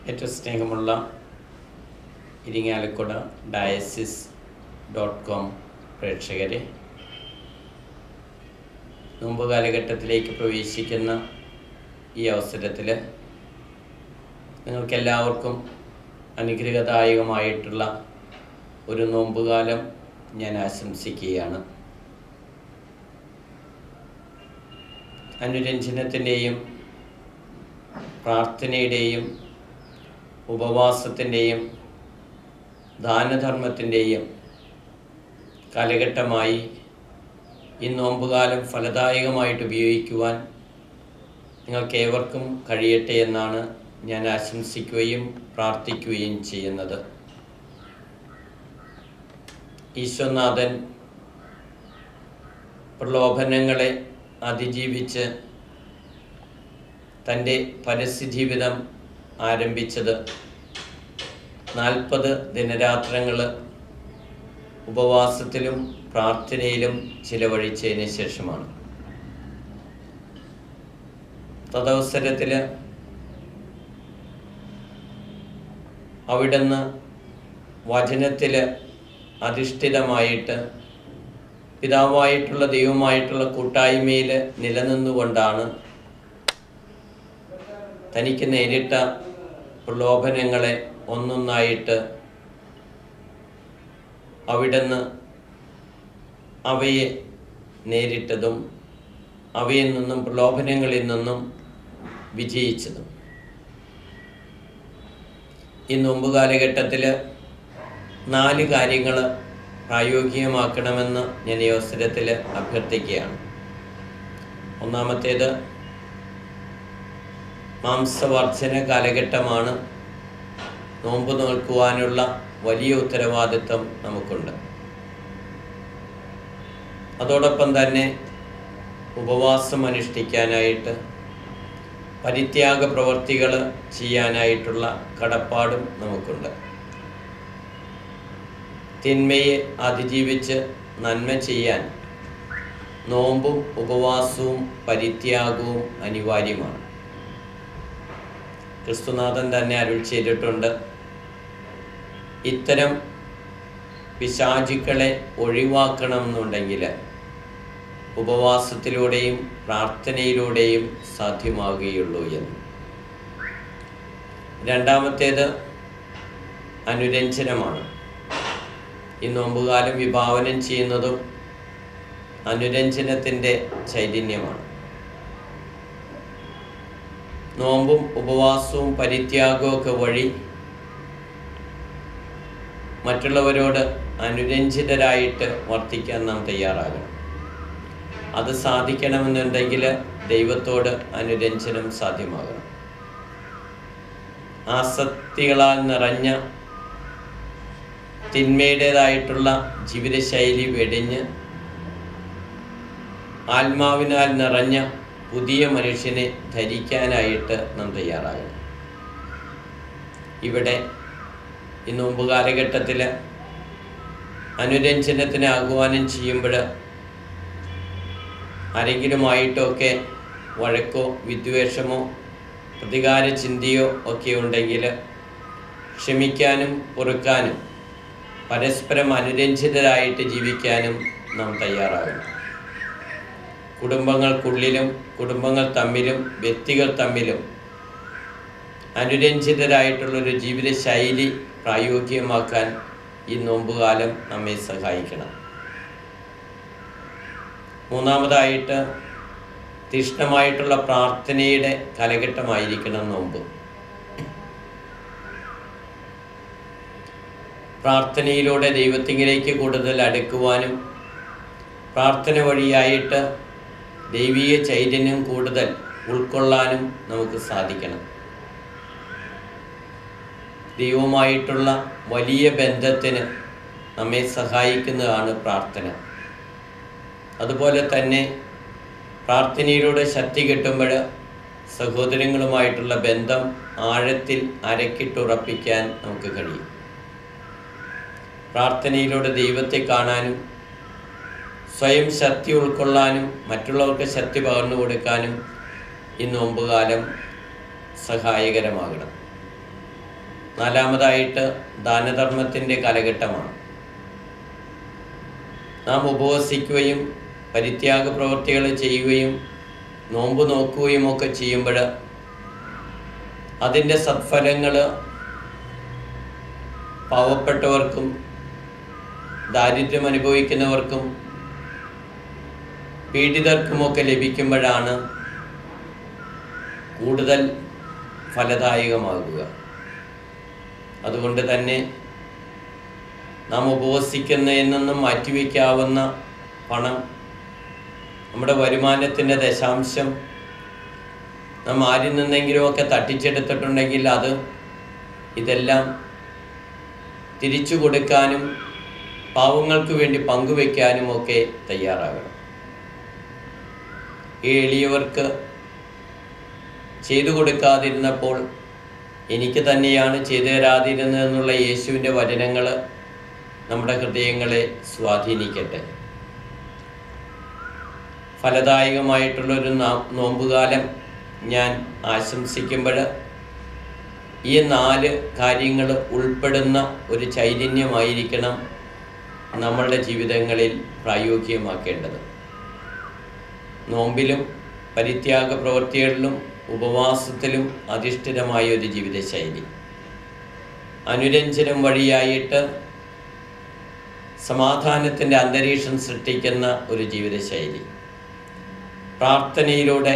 ഏറ്റവും സ്നേഹമുള്ള ഇരിങ്ങാലക്കുട ഡയസിസ്.com പ്രേക്ഷകരെ, നോമ്പ് കാലഘട്ടത്തിലേക്ക് പ്രവേശിക്കുന്ന ഈ അവസരത്തിൽ നിങ്ങൾക്കെല്ലാവർക്കും അനുഗ്രഹദായകമായിട്ടുള്ള ഒരു നോമ്പുകാലം ഞാൻ ആശംസിക്കുകയാണ്. അനുരഞ്ജനത്തിൻ്റെയും പ്രാർത്ഥനയുടെയും ഉപവാസത്തിൻ്റെയും ദാനധർമ്മത്തിൻ്റെയും കാലഘട്ടമായി ഈ നോമ്പുകാലം ഫലദായകമായിട്ട് ഉപയോഗിക്കുവാൻ നിങ്ങൾക്കേവർക്കും കഴിയട്ടെ എന്നാണ് ഞാൻ ആശംസിക്കുകയും പ്രാർത്ഥിക്കുകയും ചെയ്യുന്നത്. ഈശോനാഥൻ പ്രലോഭനങ്ങളെ അതിജീവിച്ച് തൻ്റെ പരസ്യജീവിതം ആരംഭിച്ചത് 40 ദിനരാത്രങ്ങൾ ഉപവാസത്തിലും പ്രാർത്ഥനയിലും ചിലവഴിച്ചതിന് ശേഷമാണ്. തദവസരത്തിൽ അവിടുന്ന് വചനത്തിൽ അധിഷ്ഠിതമായിട്ട് പിതാവായിട്ടുള്ള ദൈവമായിട്ടുള്ള കൂട്ടായ്മയിൽ നിലനിന്നുകൊണ്ടാണ് തനിക്ക് നേരിട്ട പ്രലോഭനങ്ങളെ ഒന്നൊന്നായിട്ട് അവിടുന്ന് അവയെ നേരിട്ടതും അവയിൽ നിന്നും പ്രലോഭനങ്ങളിൽ നിന്നും വിജയിച്ചതും. ഈ നോമ്പ് കാലഘട്ടത്തിൽ 4 കാര്യങ്ങൾ പ്രായോഗികമാക്കണമെന്ന് ഞാൻ ഈ അവസരത്തിൽ അഭ്യർത്ഥിക്കുകയാണ്. ഒന്നാമത്തേത്, മാംസവർജന കാലഘട്ടമാണ്. നോമ്പ് നോൽക്കുവാനുള്ള വലിയ ഉത്തരവാദിത്വം നമുക്കുണ്ട്. അതോടൊപ്പം തന്നെ ഉപവാസം അനുഷ്ഠിക്കാനായിട്ട്, പരിത്യാഗ പ്രവർത്തികൾ ചെയ്യാനായിട്ടുള്ള കടപ്പാടും നമുക്കുണ്ട്. തിന്മയെ അതിജീവിച്ച് നന്മ ചെയ്യാൻ നോമ്പും ഉപവാസവും പരിത്യാഗവും അനിവാര്യമാണ്. ക്രിസ്തുനാഥൻ തന്നെ അരുൾ ചെയ്തിട്ടുണ്ട്, ഇത്തരം പിശാചുക്കളെ ഒഴിവാക്കണം എന്നുണ്ടെങ്കിൽ ഉപവാസത്തിലൂടെയും പ്രാർത്ഥനയിലൂടെയും സാധ്യമാകുകയുള്ളൂ എന്ന്. രണ്ടാമത്തേത് അനുരഞ്ജനമാണ്. ഈ നോമ്പുകാലം വിഭാവനം ചെയ്യുന്നതും അനുരഞ്ജനത്തിൻ്റെ ചൈതന്യമാണ്. നോമ്പും ഉപവാസവും പരിത്യാഗവും ഒക്കെ വഴി മറ്റുള്ളവരോട് അനുരഞ്ജിതരായിട്ട് വർത്തിക്കാൻ നാം തയ്യാറാകണം. അത് സാധിക്കണമെന്നുണ്ടെങ്കിൽ ദൈവത്തോട് അനുരഞ്ജനം സാധ്യമാകണം. ആസക്തികളാൽ നിറഞ്ഞ തിന്മയുടേതായിട്ടുള്ള ജീവിതശൈലി വെടിഞ്ഞ് ആത്മാവിനാൽ നിറഞ്ഞ പുതിയ മനുഷ്യനെ ധരിക്കാനായിട്ട് നാം തയ്യാറാകണം. ഇവിടെ ഈ നോമ്പ് കാലഘട്ടത്തിൽ അനുരഞ്ജനത്തിന് ആഹ്വാനം ചെയ്യുമ്പോൾ ആരെങ്കിലുമായിട്ടൊക്കെ വഴക്കോ വിദ്വേഷമോ പ്രതികാര ചിന്തയോ ഒക്കെ ഉണ്ടെങ്കിൽ ക്ഷമിക്കാനും പൊറുക്കാനും പരസ്പരം അനുരഞ്ജിതരായിട്ട് ജീവിക്കാനും നാം തയ്യാറാകണം. കുടുംബങ്ങൾക്കുള്ളിലും കുടുംബങ്ങൾ തമ്മിലും വ്യക്തികൾ തമ്മിലും അനുരഞ്ജിതരായിട്ടുള്ളൊരു ജീവിതശൈലി പ്രായോഗികമാക്കാൻ ഈ നോമ്പുകാലം നമ്മെ സഹായിക്കണം. മൂന്നാമതായിട്ട്, തീഷ്ണമായിട്ടുള്ള പ്രാർത്ഥനയുടെ കാലഘട്ടമായിരിക്കണം നോമ്പ്. പ്രാർത്ഥനയിലൂടെ ദൈവത്തിങ്കിലേക്ക് കൂടുതൽ അടുക്കുവാനും പ്രാർത്ഥന വഴിയായിട്ട് ദൈവീയ ചൈതന്യം കൂടുതൽ ഉൾക്കൊള്ളാനും നമുക്ക് സാധിക്കണം. ദൈവവുമായിട്ടുള്ള വലിയ ബന്ധത്തിന് നമ്മെ സഹായിക്കുന്നതാണ് പ്രാർത്ഥന. അതുപോലെ തന്നെ പ്രാർത്ഥനയിലൂടെ ശക്തി കിട്ടുമ്പോൾ സഹോദരങ്ങളുമായിട്ടുള്ള ബന്ധം ആഴത്തിൽ അരക്കിട്ടുറപ്പിക്കാൻ നമുക്ക് കഴിയും. പ്രാർത്ഥനയിലൂടെ ദൈവത്തെ കാണാനും സ്വയം ശക്തി ഉൾക്കൊള്ളാനും മറ്റുള്ളവർക്ക് ശക്തി പകർന്നു കൊടുക്കാനും ഈ നോമ്പുകാലം സഹായകരമാകണം. നാലാമതായിട്ട് ദാനധർമ്മത്തിൻ്റെ കാലഘട്ടമാണ്. നാം ഉപവസിക്കുകയും പരിത്യാഗ പ്രവൃത്തികൾ ചെയ്യുകയും നോമ്പ് നോക്കുകയും ഒക്കെ ചെയ്യുമ്പോൾ അതിൻ്റെ സത്ഫലങ്ങൾ പാവപ്പെട്ടവർക്കും ദാരിദ്ര്യം അനുഭവിക്കുന്നവർക്കും പീഡിതർക്കുമൊക്കെ ലഭിക്കുമ്പോഴാണ് കൂടുതൽ ഫലദായകമാകുക. അതുകൊണ്ട് തന്നെ നാം ഉപവസിക്കുന്നതിൽ നിന്നും മാറ്റിവെക്കാവുന്ന പണം, നമ്മുടെ വരുമാനത്തിൻ്റെ ദശാംശം നാം ആരിൽ നിന്നെങ്കിലുമൊക്കെ തട്ടിച്ചെടുത്തിട്ടുണ്ടെങ്കിൽ ഇതെല്ലാം തിരിച്ചു കൊടുക്കാനും പാവങ്ങൾക്ക് വേണ്ടി പങ്കുവെക്കാനും ഒക്കെ തയ്യാറാകണം. ഈ എളിയവർക്ക് ചെയ്തു കൊടുക്കാതിരുന്നപ്പോൾ എനിക്ക് തന്നെയാണ് ചെയ്തു തരാതിരുന്നതെന്നുള്ള യേശുവിൻ്റെ വചനങ്ങൾ നമ്മുടെ ഹൃദയങ്ങളെ സ്വാധീനിക്കട്ടെ. ഫലദായകമായിട്ടുള്ളൊരു നോമ്പുകാലം ഞാൻ ആശംസിക്കുമ്പോൾ ഈ 4 കാര്യങ്ങൾ ഉൾപ്പെടുന്ന ഒരു ചൈതന്യമായിരിക്കണം നമ്മളുടെ ജീവിതങ്ങളിൽ പ്രായോഗികമാക്കേണ്ടത്. നോമ്പിലും പരിത്യാഗ പ്രവൃത്തികളിലും ഉപവാസത്തിലും അധിഷ്ഠിതമായ ഒരു ജീവിതശൈലി, അനുരഞ്ജനം വഴിയായിട്ട് സമാധാനത്തിൻ്റെ അന്തരീക്ഷം സൃഷ്ടിക്കുന്ന ഒരു ജീവിതശൈലി, പ്രാർത്ഥനയിലൂടെ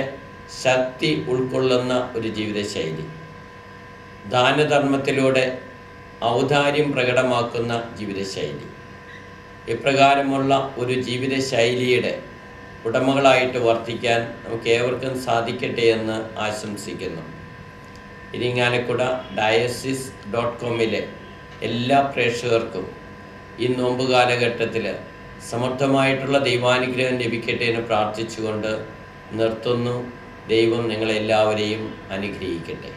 ശക്തി ഉൾക്കൊള്ളുന്ന ഒരു ജീവിതശൈലി, ദാനധർമ്മത്തിലൂടെ ഔദാര്യം പ്രകടമാക്കുന്ന ജീവിതശൈലി, ഇപ്രകാരമുള്ള ഒരു ജീവിതശൈലിയുടെ ഉടമകളായിട്ട് വർത്തിക്കാൻ നമുക്ക് ഏവർക്കും സാധിക്കട്ടെ എന്ന് ആശംസിക്കുന്നു. ഇരിങ്ങാലക്കുട ഡയസിസ്.com എല്ലാ പ്രേക്ഷകർക്കും ഈ നോമ്പ് കാലഘട്ടത്തിൽ സമർത്ഥമായിട്ടുള്ള ദൈവാനുഗ്രഹം ലഭിക്കട്ടെ എന്ന് പ്രാർത്ഥിച്ചുകൊണ്ട് നിർത്തുന്നു. ദൈവം നിങ്ങളെല്ലാവരെയും അനുഗ്രഹിക്കട്ടെ.